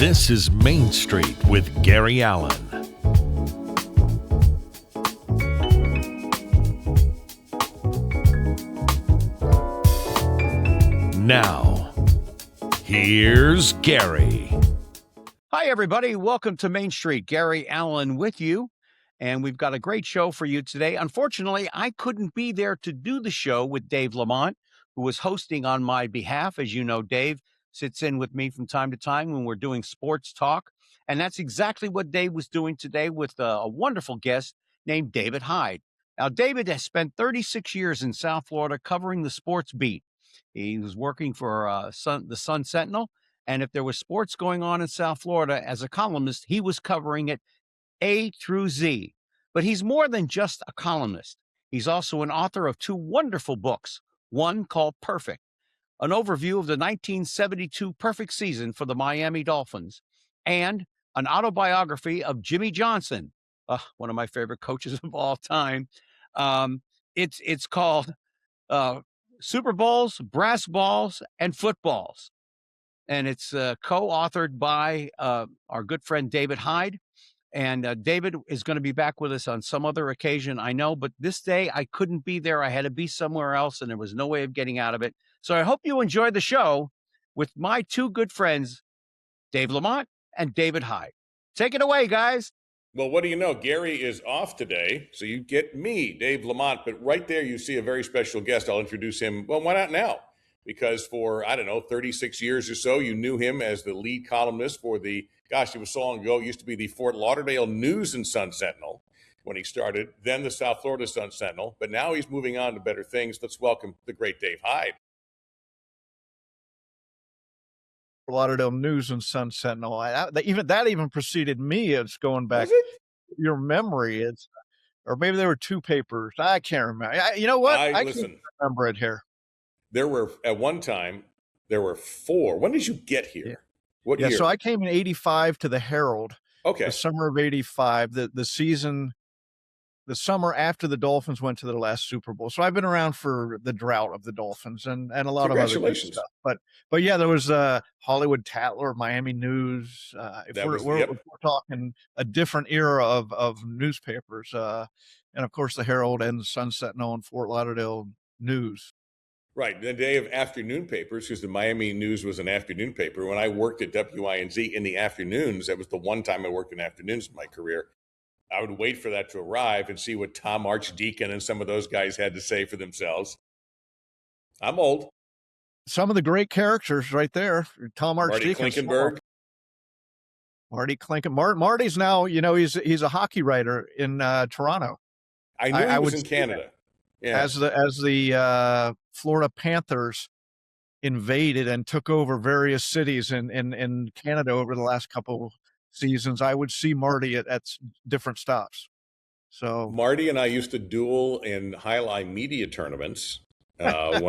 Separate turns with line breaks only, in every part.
This is Main Street with Gary Allen. Now, here's Gary.
Hi, everybody. Welcome to Main Street. Gary Allen with you. And we've got a great show for you today. Unfortunately, I couldn't be there to do the show with Dave LaMont, who was hosting on my behalf. As you know, Dave sits in with me from time to time when we're doing sports talk. And that's exactly what Dave was doing today with a wonderful guest named David Hyde. Now, David has spent 36 years in South Florida covering the sports beat. He was working for the Sun Sentinel. And if there was sports going on in South Florida as a columnist, he was covering it A through Z. But he's more than just a columnist. He's also an author of two wonderful books, one called Perfect, an overview of the 1972 perfect season for the Miami Dolphins, and an autobiography of Jimmy Johnson, one of my favorite coaches of all time. It's called Super Bowls, Brass Balls, and Footballs. And it's co-authored by our good friend David Hyde. And David is going to be back with us on some other occasion, I know. But this day, I couldn't be there. I had to be somewhere else, and there was no way of getting out of it. So I hope you enjoy the show with my two good friends, Dave LaMont and David Hyde. Take it away, guys.
Well, what do you know? Gary is off today, so you get me, Dave LaMont. But right there, you see a very special guest. I'll introduce him. Well, why not now? Because for, 36 years or so, you knew him as the lead columnist for it was so long ago, it used to be the Fort Lauderdale News and Sun Sentinel when he started, then the South Florida Sun Sentinel, but now he's moving on to better things. Let's welcome the great Dave Hyde.
Fort Lauderdale News and Sun Sentinel. That even preceded me. It's going back. Your memory. Or maybe there were two papers. I can't remember. You know what? I can't remember it here.
At one time, there were four. When did you get here?
Yeah.
What year?
So I came in 85 to the Herald.
Okay.
The summer of 85, the summer after the Dolphins went to their last Super Bowl. So I've been around for the drought of the Dolphins and a lot of other good stuff. But yeah, there was Hollywood Tatler, Miami News. We're talking a different era of newspapers. And of course the Herald and the Sun Sentinel and Fort Lauderdale News.
Right. The day of afternoon papers, because the Miami News was an afternoon paper. When I worked at WINZ in the afternoons, that was the one time I worked in afternoons in my career, I would wait for that to arrive and see what Tom Archdeacon and some of those guys had to say for themselves. I'm old.
Some of the great characters right there. Tom Archdeacon. Marty Klinkenberg. Marty's now, he's a hockey writer in Toronto.
I knew he was in Canada.
Yeah. As the Florida Panthers invaded and took over various cities in Canada over the last couple seasons, I would see Marty at different stops. So
Marty and I used to duel in highlight media tournaments I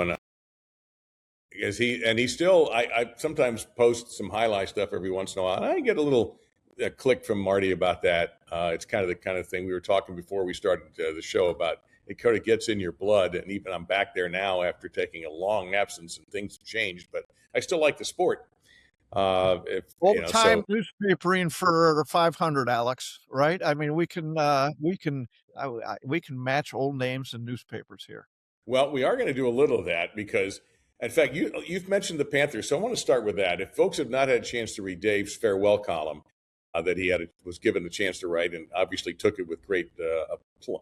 sometimes post some highlight stuff every once in a while. I get a click from Marty about that. It's kind of the kind of thing we were talking before we started the show about. It kind of gets in your blood, and even I'm back there now after taking a long absence and things have changed, but I still like the sport.
Old-time newspapering for 500, Alex, right? I mean, we can match old names in newspapers here.
Well, we are going to do a little of that because, in fact, you've mentioned the Panthers, so I want to start with that. If folks have not had a chance to read Dave's farewell column that he was given the chance to write and obviously took it with great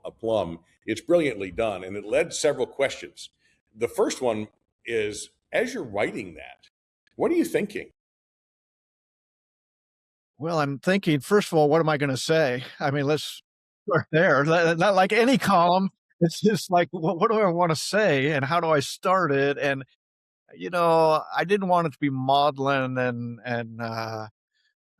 aplomb, it's brilliantly done, and it led several questions. The first one is, as you're writing that, what are you thinking?
Well, I'm thinking, first of all, what am I going to say? I mean, let's start there. Not like any column. It's just like, what do I want to say and how do I start it? And, I didn't want it to be maudlin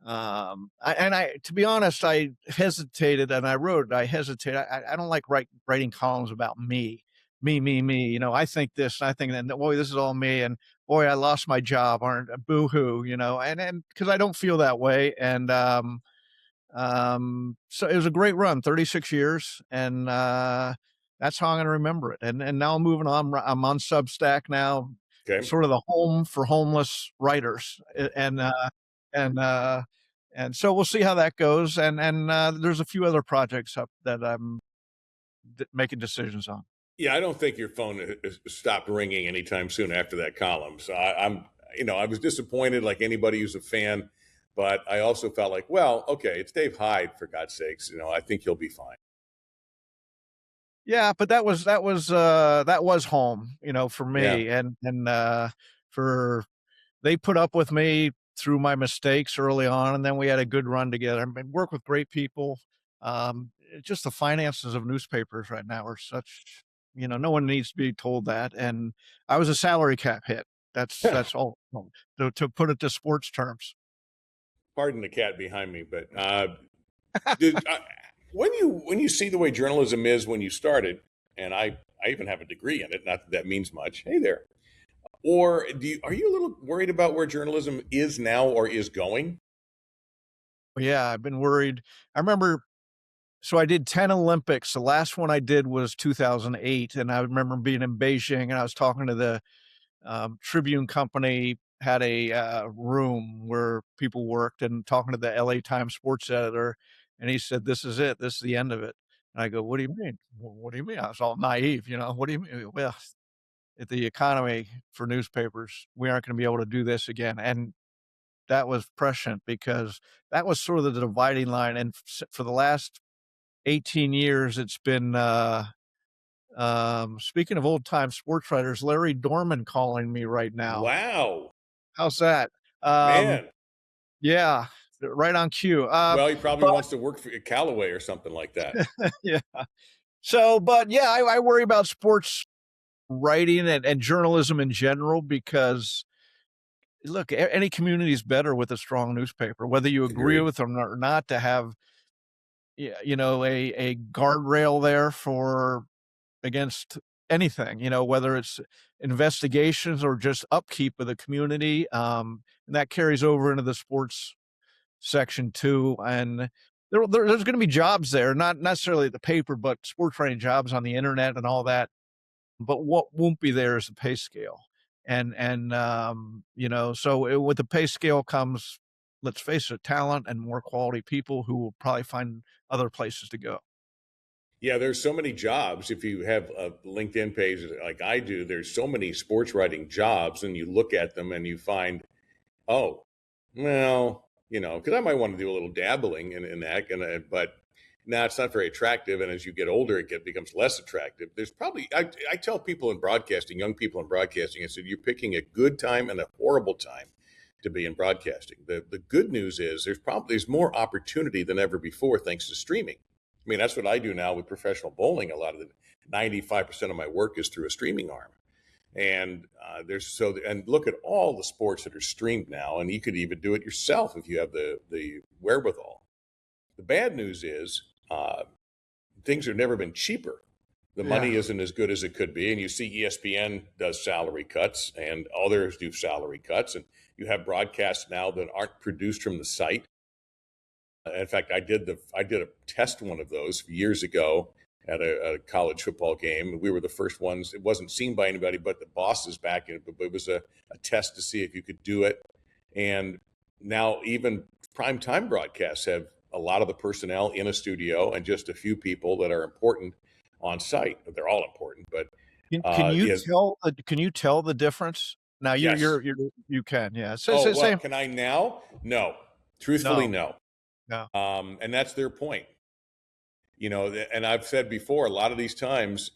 to be honest, I hesitated and I don't like writing columns about me. I think this, I think that, boy, this is all me. And boy, I lost my job, boo-hoo, and because I don't feel that way. And so it was a great run, 36 years. And that's how I'm going to remember it. And now I'm moving on. I'm on Substack now, sort of the home for homeless writers. And And so we'll see how that goes. And there's a few other projects up that I'm making decisions on.
Yeah, I don't think your phone has stopped ringing anytime soon after that column. So I was disappointed, like anybody who's a fan, but I also felt like, well, okay, it's Dave Hyde, for God's sakes. I think he'll be fine.
Yeah, but that was home, for me,
Yeah.
and for they put up with me through my mistakes early on, and then we had a good run together. I mean, work with great people. Just the finances of newspapers right now are such, no one needs to be told that. And I was a salary cap hit. That's all. To put it to sports terms.
Pardon the cat behind me, but when you see the way journalism is when you started, and I even have a degree in it, not that that means much. Hey there. Or are you a little worried about where journalism is now or is going?
Yeah, I've been worried. I remember, so I did 10 Olympics. The last one I did was 2008, and I remember being in Beijing, and I was talking to the Tribune company, had a room where people worked, and talking to the LA Times sports editor, and he said, "This is it. This is the end of it." And I go, "What do you mean? What do you mean?" I was all naive, "What do you mean?" Well, at the economy for newspapers, we aren't going to be able to do this again. And that was prescient, because that was sort of the dividing line. And for the last 18 years, it's been, speaking of old time sports writers, Larry Dorman calling me right now.
Wow.
How's that?
Man.
Yeah, right on cue.
Well, he probably wants to work for Callaway or something like that.
Yeah. So, but yeah, I worry about sports writing and journalism in general, because look, any community is better with a strong newspaper, whether you agree with them or not, to have, a guardrail there for against anything, whether it's investigations or just upkeep of the community. And that carries over into the sports section too. And there's going to be jobs there, not necessarily at the paper, but sports writing jobs on the internet and all that. But what won't be there is the pay scale. So with the pay scale comes, let's face it, talent and more quality people who will probably find other places to go.
Yeah, there's so many jobs. If you have a LinkedIn page like I do, there's so many sports writing jobs, and you look at them and you find, oh, well, because I might want to do a little dabbling in that, but now it's not very attractive. And as you get older, it becomes less attractive. There's probably, I tell people in broadcasting, young people in broadcasting, I said, you're picking a good time and a horrible time to be in broadcasting. The good news is there's more opportunity than ever before, thanks to streaming. I mean, that's what I do now with professional bowling. A lot of 95% of my work is through a streaming arm. And and look at all the sports that are streamed now, and you could even do it yourself if you have the wherewithal. The bad news is things have never been cheaper. The money isn't as good as it could be, and you see ESPN does salary cuts, and others do salary cuts, and you have broadcasts now that aren't produced from the site. In fact, I did a test one of those years ago at a college football game. We were the first ones. It wasn't seen by anybody but the bosses back in it, but it was a test to see if you could do it. And now even primetime broadcasts have a lot of the personnel in a studio and just a few people that are important on site. They're all important, but
can you tell the difference? Now you can, yeah.
So can I now? No, truthfully, no.
No.
And that's their point. And I've said before, a lot of these times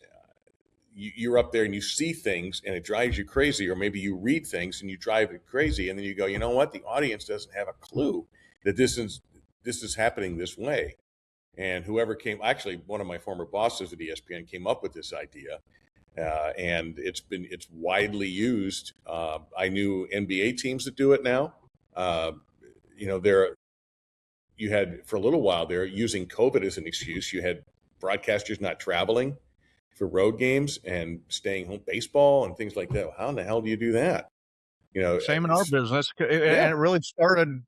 you're up there and you see things and it drives you crazy, or maybe you read things and you drive it crazy. And then you go, you know what? The audience doesn't have a clue that this is happening this way. And actually one of my former bosses at ESPN came up with this idea. And it's widely used. I knew NBA teams that do it now. You had, for a little while there, using COVID as an excuse, you had broadcasters not traveling for road games and staying home, baseball and things like that. How in the hell do you do that?
Same in our business. And it really started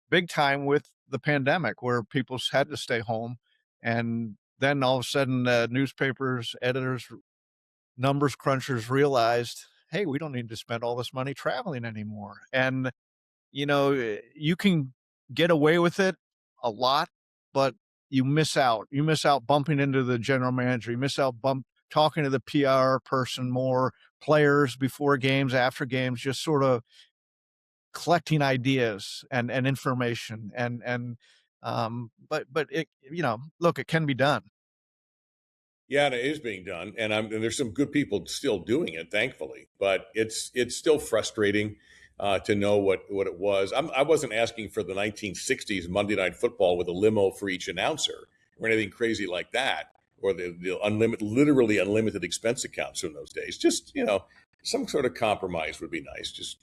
big time with the pandemic, where people had to stay home. And then all of a sudden, newspapers, editors, numbers crunchers realized, hey, we don't need to spend all this money traveling anymore. And you can get away with it a lot, but you miss out. You miss out bumping into the general manager. You miss out talking to the PR person more, players before games, after games, just sort of collecting ideas and information. But it, look, it can be done.
Yeah, and it is being done, and there's some good people still doing it, thankfully. But it's still frustrating to know what it was. I wasn't asking for the 1960s Monday Night Football with a limo for each announcer or anything crazy like that, or the literally unlimited expense accounts in those days. Just some sort of compromise would be nice.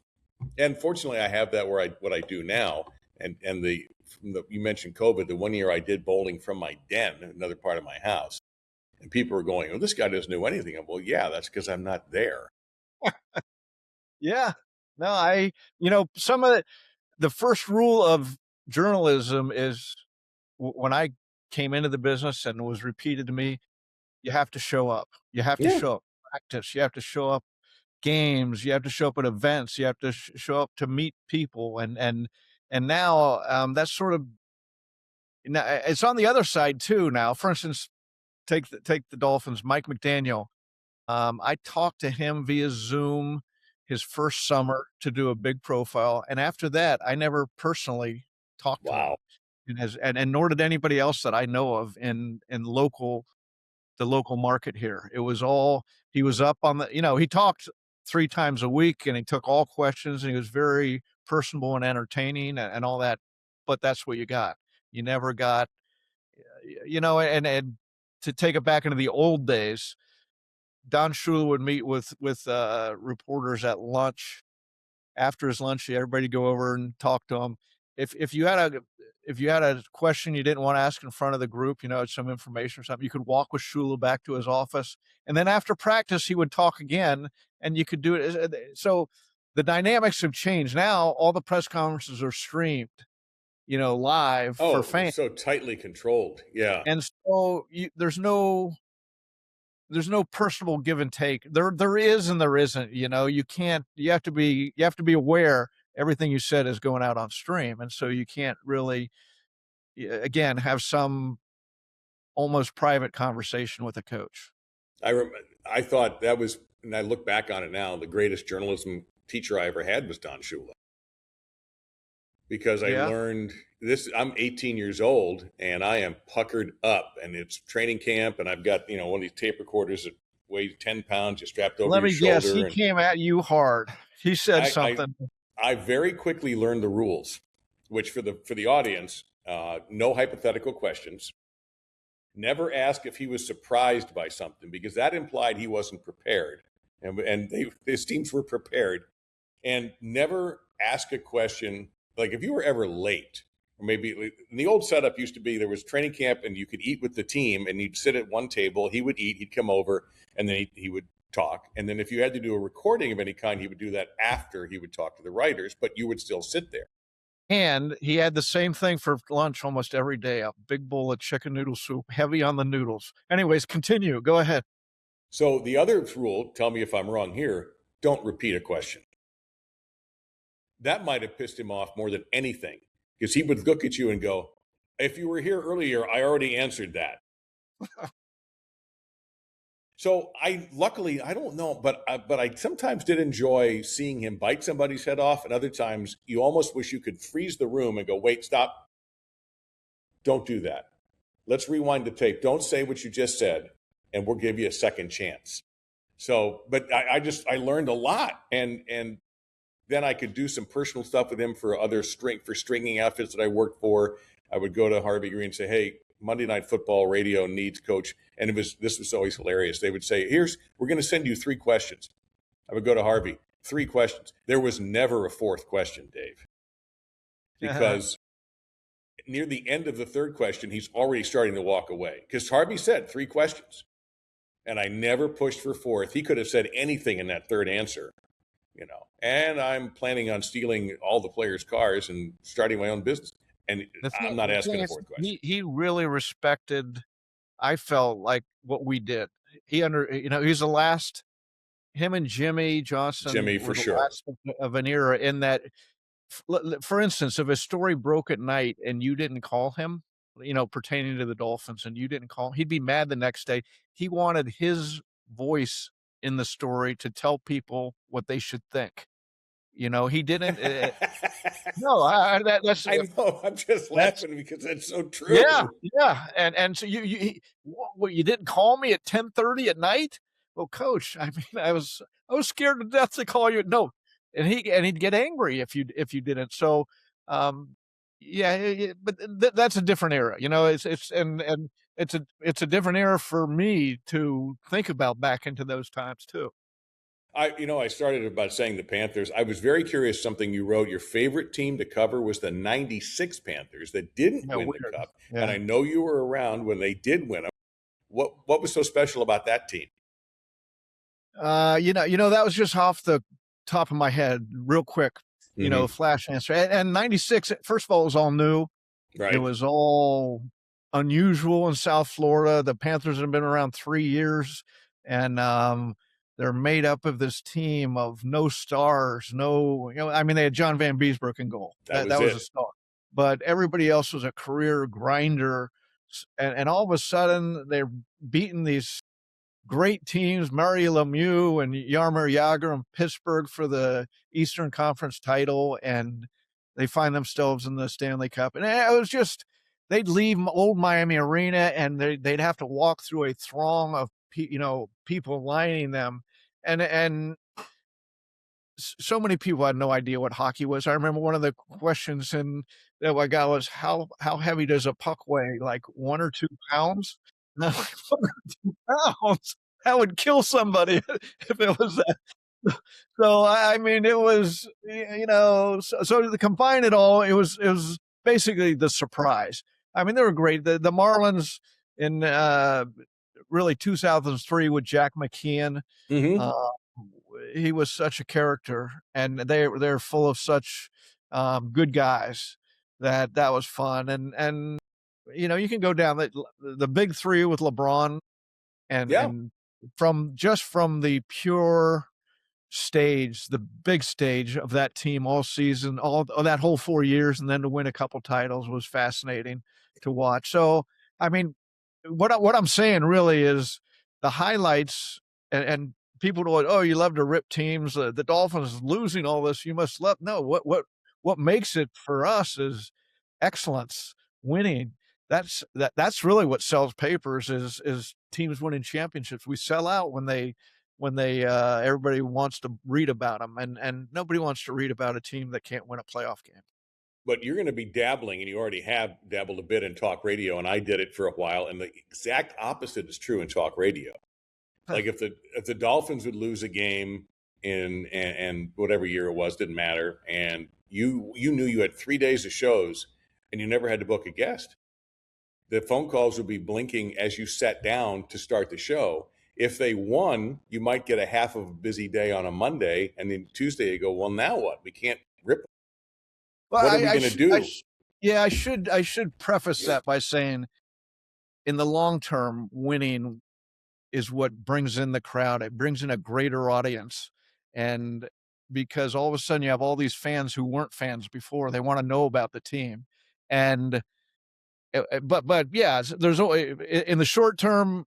And fortunately, I have that what I do now, and you mentioned COVID. The 1 year I did bowling from my den, another part of my house. And people were going, "Oh, this guy doesn't know anything." Well, yeah, that's because I'm not there.
Yeah. No, some of the first rule of journalism is when I came into the business, and it was repeated to me, you have to show up. You have to show up practice. You have to show up games. You have to show up at events. You have to show up to meet people. And now that's sort of, it's on the other side too. Now, for instance, take the Dolphins, Mike McDaniel. I talked to him via Zoom his first summer to do a big profile. And after that, I never personally talked to him. And nor did anybody else that I know of in the local market here. It was all, he was up on he talked 3 times a week, and he took all questions, and he was very personable and entertaining and all that. But that's what you got. You never got, and to take it back into the old days, Don Shula would meet with reporters at lunch. After his lunch, everybody go over and talk to him. If you had a question you didn't want to ask in front of the group, some information or something, you could walk with Shula back to his office, and then after practice, he would talk again, and you could do it. So the dynamics have changed. Now all the press conferences are streamed, live for fans.
So tightly controlled. Yeah.
And so there's no personal give and take. There is and there isn't. You have to be aware everything you said is going out on stream, and so you can't really, again, have some almost private conversation with a coach.
I thought that was, and I look back on it now, the greatest journalism teacher I ever had was Don Shula. Because I learned this. I'm 18 years old, and I am puckered up, and it's training camp, and I've got one of these tape recorders that weighs 10 pounds, just strapped over your shoulder.
Let me guess, he came at you hard. He said something.
I very quickly learned the rules, which for the audience, no hypothetical questions. Never ask if he was surprised by something, because that implied he wasn't prepared, and his teams were prepared. And never ask a question. Like if you were ever late, or maybe the old setup used to be there was training camp and you could eat with the team, and you'd sit at one table, he would eat, he'd come over, and then he would talk. And then if you had to do a recording of any kind, he would do that after he would talk to the writers, but you would still sit there.
And he had the same thing for lunch almost every day, a big bowl of chicken noodle soup, heavy on the noodles. Anyways, continue. Go ahead.
So the other rule, tell me if I'm wrong here, don't repeat a question. That might have pissed him off more than anything, because he would look at you and go, "If you were here earlier, I already answered that." So luckily, I don't know, but I sometimes did enjoy seeing him bite somebody's head off, and other times you almost wish you could freeze the room and go, "Wait, stop. Don't do that. Let's rewind the tape. Don't say what you just said, and we'll give you a second chance." So, but I learned a lot, and then I could do some personal stuff with him for stringing outfits that I worked for. I would go to Harvey Green and say, "Hey, Monday Night Football radio needs coach." And this was always hilarious. They would say, we're going to send you 3 questions. I would go to Harvey, 3 questions. There was never a 4th question, Dave, because near the end of the 3rd question, he's already starting to walk away, because Harvey said 3 questions, and I never pushed for 4th. He could have said anything in that 3rd answer. And I'm planning on stealing all the players' cars and starting my own business. And I'm not asking a 4th question.
He really respected, I felt like, what we did. He's the last, him and Jimmy Johnson
for sure,
last of an era, in that for instance, if a story broke at night and you didn't call him, pertaining to the Dolphins, and you didn't call, he'd be mad the next day. He wanted his voice in the story to tell people what they should think. He didn't. No, that's.
I know. I'm just laughing because that's so true.
Yeah, and so you didn't call me at 10:30 at night? Well, coach, I mean, I was scared to death to call you. No, and he'd get angry if you didn't. So, yeah, but that's a different era. It's a different era for me to think about back into those times too.
I started about saying the Panthers. I was very curious, something you wrote. Your favorite team to cover was the 96 Panthers that didn't win the Cup. Yeah. And I know you were around when they did win them. What was so special about that team?
That was just off the top of my head, real quick, flash answer. And 96, first of all, it was all new.
Right.
It was all unusual in South Florida. The Panthers have been around 3 years, and they're made up of this team of no stars, they had John Van Beesbrook in goal. That was a star. But everybody else was a career grinder. And all of a sudden, they're beating these great teams, Mario Lemieux and Jaromir Jagr in Pittsburgh for the Eastern Conference title, and they find themselves in the Stanley Cup. And it was just, they'd leave old Miami Arena, and they'd have to walk through a throng of people lining them, and so many people had no idea what hockey was. I remember one of the questions that I got was, how heavy does a puck weigh? Like 1 or 2 pounds? 1 or 2 pounds? That would kill somebody if it was that. So I mean, it was, so to combine it all, it was basically the surprise. I mean, they were great. The Marlins in really 2003 with Jack McKeon.
Mm-hmm.
He was such a character, and they're full of such good guys that was fun. And you can go down the big three with LeBron, and from the pure stage, the big stage of that team all season, all that whole 4 years, and then to win a couple titles was fascinating to watch. So, I mean, what I'm saying really is the highlights, and people go, oh, you love to rip teams. The Dolphins losing all this, you must love. No, what makes it for us is excellence, winning. That's really what sells papers is teams winning championships. We sell out when they everybody wants to read about them, and nobody wants to read about a team that can't win a playoff game.
But you're going to be dabbling, and you already have dabbled a bit in talk radio, and I did it for a while, and the exact opposite is true in talk radio. Like if the Dolphins would lose a game in whatever year it was, didn't matter, and you knew you had 3 days of shows, and you never had to book a guest. The phone calls would be blinking as you sat down to start the show. If they won, you might get a half of a busy day on a Monday, and then Tuesday you go, well, now what? We can't rip them. Well, what are we going to do?
I should preface that by saying, in the long term, winning is what brings in the crowd. It brings in a greater audience, and because all of a sudden you have all these fans who weren't fans before, they want to know about the team, and but yeah, there's in the short term.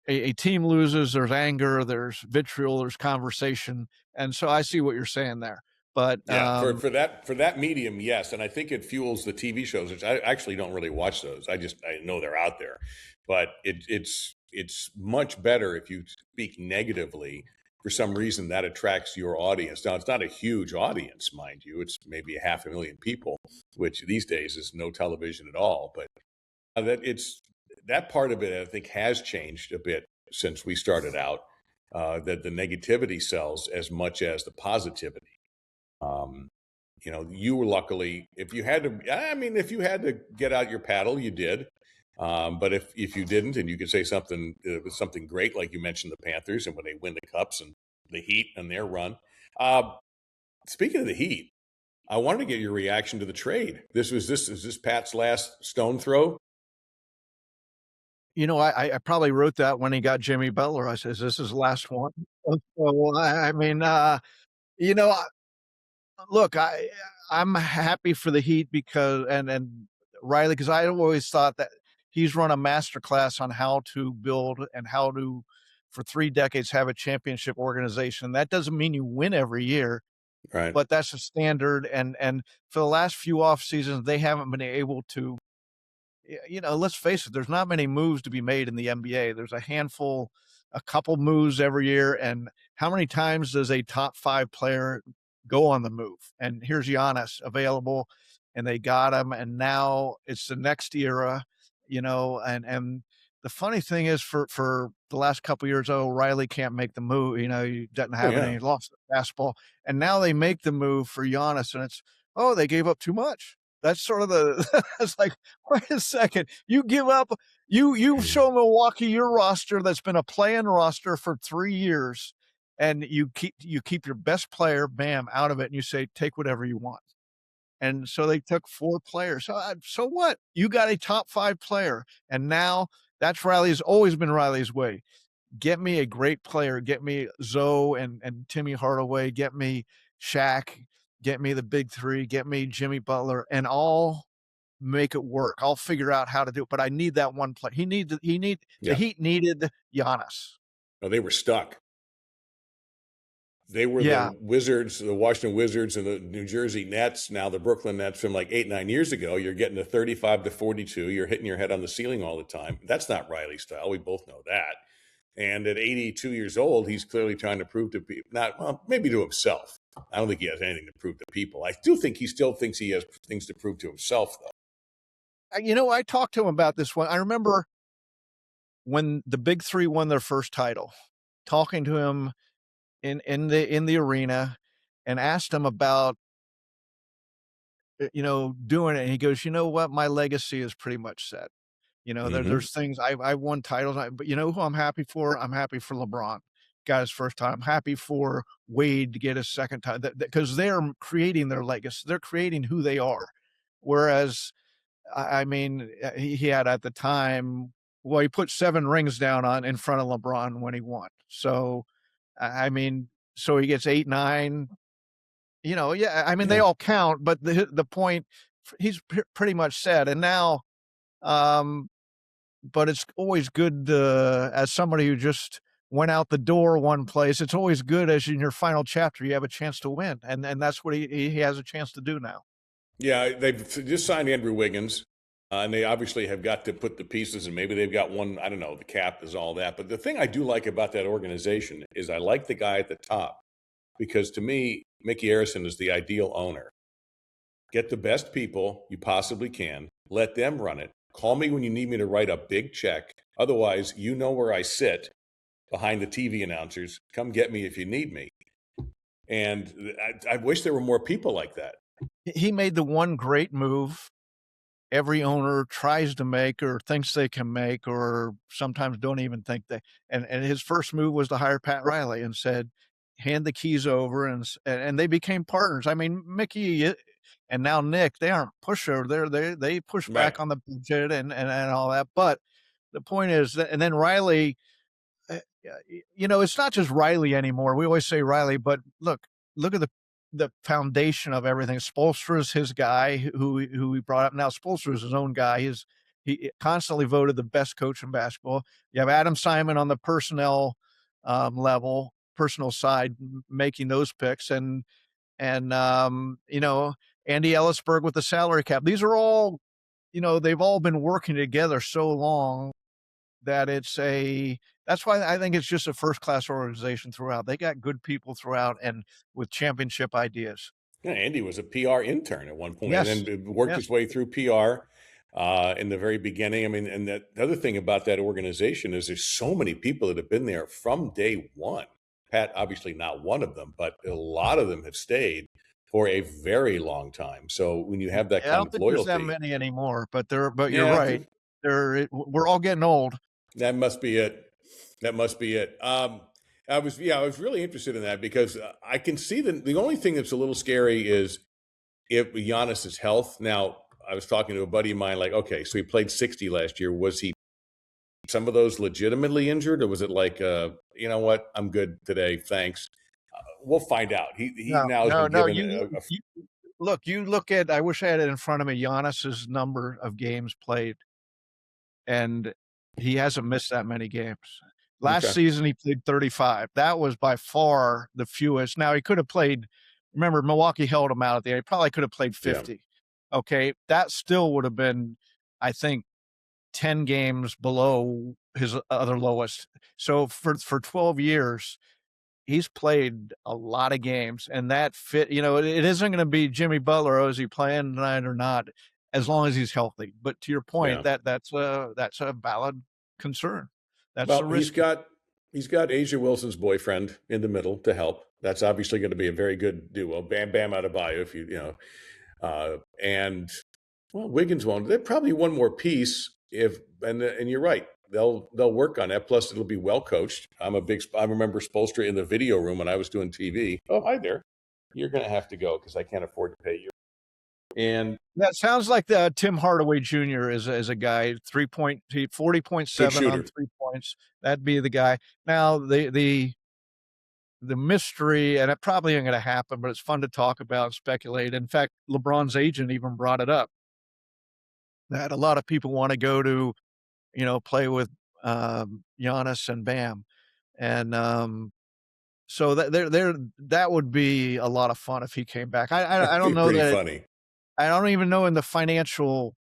A team loses, there's anger, there's vitriol, there's conversation, and so I see what you're saying there. But
for that medium, yes, and I think it fuels the TV shows, which I actually don't really watch those. I know they're out there, but it's much better if you speak negatively. For some reason, that attracts your audience. Now, it's not a huge audience, mind you. It's maybe 500,000 people, which these days is no television at all. But that part of it, I think, has changed a bit since we started out, that the negativity sells as much as the positivity. You were luckily, if you had to get out your paddle, you did. But if you didn't, and you could say something great, like you mentioned the Panthers and when they win the Cups and the Heat and their run. Speaking of the Heat, I wanted to get your reaction to the trade. Is this Pat's last stone throw?
I probably wrote that when he got Jimmy Butler. I says, this is the last one. So, I mean, look, I'm happy for the Heat because and Riley, because I always thought that he's run a masterclass on how to build and how to, for 3 decades, have a championship organization. That doesn't mean you win every year,
Right.
but that's a standard. And for the last few off seasons, they haven't been able to. Let's face it, there's not many moves to be made in the NBA. There's a couple moves every year. And how many times does a top 5 player go on the move? And here's Giannis available, and they got him. And now it's the next era, and the funny thing is for the last couple of years, Riley can't make the move. He doesn't have any, lost the basketball. And now they make the move for Giannis, and they gave up too much. That's sort of it's like, wait a second, you give up, you show Milwaukee your roster that's been a play-in roster for 3 years, and you keep your best player, Bam, out of it, and you say, take whatever you want. And so they took 4 players. So what? You got a top 5 player, and now that's always been Riley's way. Get me a great player. Get me Zoe and Timmy Hardaway. Get me Shaq. Get me the big 3. Get me Jimmy Butler, and I'll make it work. I'll figure out how to do it. But I need that one play. The Heat needed Giannis.
No, they were stuck. They were the Wizards, the Washington Wizards, and the New Jersey Nets. Now the Brooklyn Nets from like 8-9 years ago. You're getting to 35-42. You're hitting your head on the ceiling all the time. That's not Riley's style. We both know that. And at 82 years old, he's clearly trying to prove to people, maybe to himself. I don't think he has anything to prove to people. I do think he still thinks he has things to prove to himself, though.
I talked to him about this one. I remember when the big 3 won their first title, talking to him in the arena, and asked him about doing it. And he goes, you know what, my legacy is pretty much set. There's things I've won titles, but you know who I'm happy for? I'm happy for LeBron. Got his first time. I'm happy for Wade to get his second time, because they're creating their legacy. They're creating who they are. Whereas, he had at the time, he put 7 rings down in front of LeBron when he won. So, so he gets 8, 9. They all count, but the point, he's pretty much set. And now, but it's always good as somebody who just went out the door one place. It's always good as in your final chapter, you have a chance to win. And that's what he has a chance to do now.
Yeah, they've just signed Andrew Wiggins, and they obviously have got to put the pieces, and maybe they've got one, I don't know, the cap is all that. But the thing I do like about that organization is I like the guy at the top, because to me, Mickey Arison is the ideal owner. Get the best people you possibly can, let them run it. Call me when you need me to write a big check. Otherwise, you know where I sit behind the TV announcers. Come get me if you need me. And I wish there were more people like that.
He made the one great move every owner tries to make or thinks they can make, or sometimes don't even think they. And his first move was to hire Pat Riley and said, hand the keys over, and they became partners. I mean, Mickey and now Nick, they aren't pushover. They push back on the budget and all that. But the point is, and then Riley, it's not just Riley anymore. We always say Riley, but look at the foundation of everything. Spoelstra is his guy who he brought up. Now Spoelstra is his own guy. He constantly voted the best coach in basketball. You have Adam Simon on the personnel level, personal side, making those picks, and Andy Ellisberg with the salary cap. These are all, they've all been working together so long that that's why I think it's just a first-class organization throughout. They got good people throughout and with championship ideas.
Yeah, Andy was a PR intern at one point,
yes.
And then worked his way through PR in the very beginning. I mean, and the other thing about that organization is there's so many people that have been there from day one. Pat, obviously not one of them, but a lot of them have stayed for a very long time. So when you have that kind of loyalty, I don't think
there's that many anymore. But you're right. We're all getting old.
That must be it. I was really interested in that because I can see the only thing that's a little scary is if Giannis's health. Now, I was talking to a buddy of mine, like, okay, so he played 60 last year. Was he some of those legitimately injured, or was it like, you know what, I'm good today, thanks? We'll find out. He
No,
now has
no,
been
no.
given
You look at. I wish I had it in front of me. Giannis's number of games played, and he hasn't missed that many games. Last season, he played 35. That was by far the fewest. Now, he could have played, remember, Milwaukee held him out at the end. He probably could have played 50. Yeah. Okay. That still would have been, I think, 10 games below his other lowest. So for 12 years, he's played a lot of games, and that fit, it isn't going to be Jimmy Butler. Oh, is he playing tonight or not? As long as he's healthy. But to your point, that's a valid concern. That's a risk.
He's got Asia Wilson's boyfriend in the middle to help. That's obviously going to be a very good duo. Bam Bam Adebayo, and Wiggins won't. They're probably one more piece and you're right. They'll work on that. Plus, it'll be well coached. I remember Spoelstra in the video room when I was doing TV. Oh, hi there. You're going to have to go because I can't afford to pay you. And
that sounds like Tim Hardaway Jr. is a guy 40.7 on 3 points. That'd be the guy. Now the mystery, and it probably ain't going to happen, but it's fun to talk about and speculate. In fact, LeBron's agent even brought it up that a lot of people want to go to, play with Giannis and Bam, and so that would be a lot of fun if he came back. I don't know that.
Funny.
I don't even know in the financial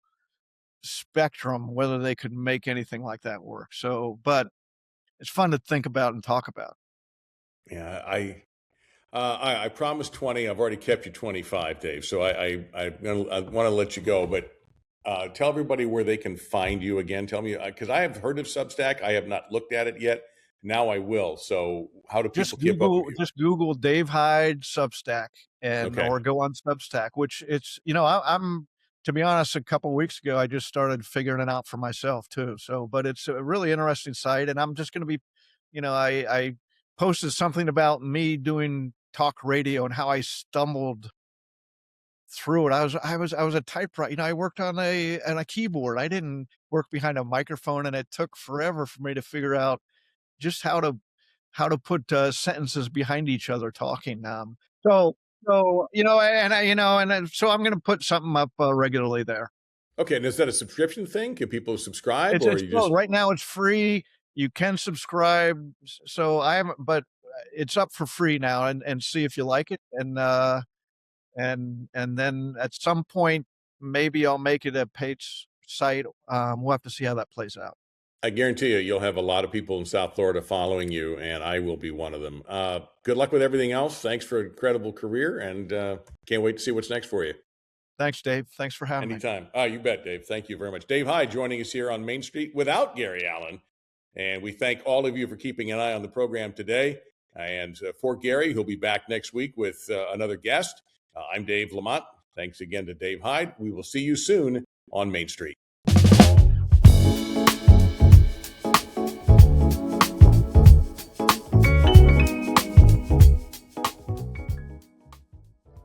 spectrum whether they could make anything like that work. So, but it's fun to think about and talk about.
Yeah, I promised 20. I've already kept you 25, Dave. So I want to let you go, but tell everybody where they can find you again. Tell me, because I have heard of Substack. I have not looked at it yet. Now I will. So how do people keep up with you?
Just Google Dave Hyde Substack or go on Substack, which it's, I'm, to be honest, a couple of weeks ago, I just started figuring it out for myself too. So, but it's a really interesting site, and I'm just going to be, I posted something about me doing talk radio and how I stumbled through it. I was a typewriter. I worked on a keyboard. I didn't work behind a microphone, and it took forever for me to figure out just how to put sentences behind each other talking. So so I'm going to put something up regularly there.
Okay, and is that a subscription thing? Can people subscribe,
right now it's free. You can subscribe. So but it's up for free now, and see if you like it, and then at some point maybe I'll make it a paid site. We'll have to see how that plays out.
I guarantee you'll have a lot of people in South Florida following you, and I will be one of them. Good luck with everything else. Thanks for an incredible career, and can't wait to see what's next for you.
Thanks, Dave. Thanks for having
me. Anytime. You bet, Dave. Thank you very much. Dave Hyde joining us here on Main Street without Gary Allen. And we thank all of you for keeping an eye on the program today. And for Gary, he'll be back next week with another guest. I'm Dave LaMont. Thanks again to Dave Hyde. We will see you soon on Main Street.